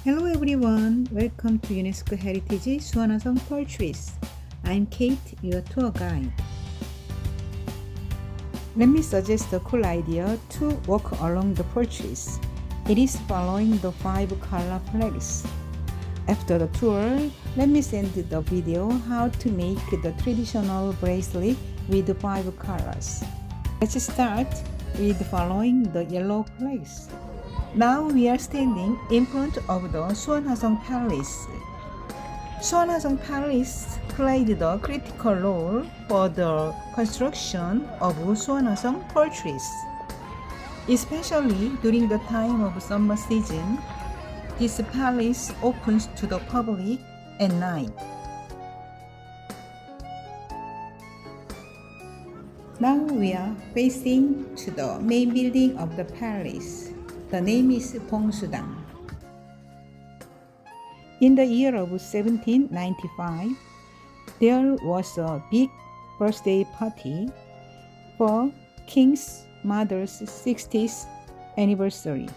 Hello everyone, welcome to UNESCO Heritage Sunhasan Palace. I'm Kate, your tour guide. Let me suggest a cool idea to walk along the porches. It is following the 5 color flags. After the tour, let me send the video how to make the traditional bracelet with 5 colors. Let's start with following the yellow flags. Now we are standing in front of the Sunhasan Palace. Sunhasan Palace played the critical role for the construction of Sunhasan Fortress. Especially during the time of summer season, this palace opens to the public at night. Now we are facing to the main building of the palace. The name is Bongsu-dang. In the year of 1795, there was a big birthday party for King's mother's 60th anniversary.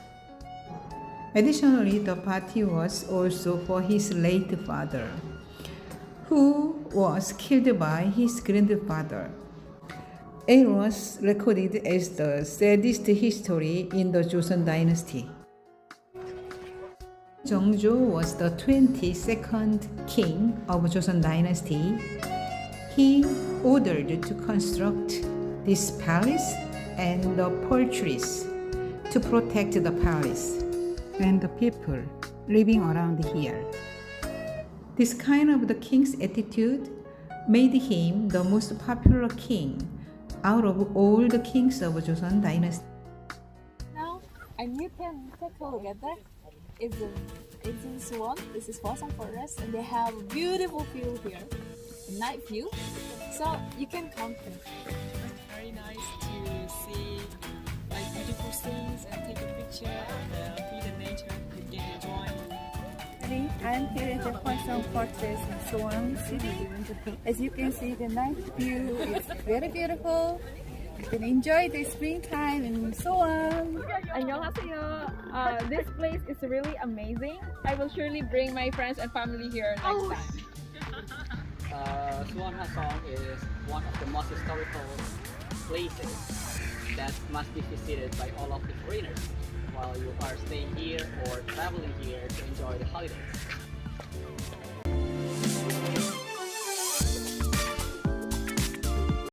Additionally, the party was also for his late father, who was killed by his grandfather. It was recorded as the saddest history in the Joseon dynasty. Jeongjo was the 22nd king of Joseon dynasty. He ordered to construct this palace and the fortress to protect the palace and the people living around here. This kind of the king's attitude made him the most popular king out of all the kings of Joseon dynasty. Now, and you can take a look at that. It's in Suwon. This is Hwaseong Forest, and they have a beautiful view here, a night view. So you can come here. It's very nice to see like beautiful scenes and take a picture and feel the nature and get enjoy. I'm here at the Hwaseong Fortress in Suwon City. As you can see, the night view is very beautiful. You can enjoy the springtime in Suwon. 안녕하세요. This place is really amazing. I will surely bring my friends and family here next time. Sunhasan is one of the most historical places that must be visited by all of the foreigners while you are staying here or traveling here to enjoy the holidays.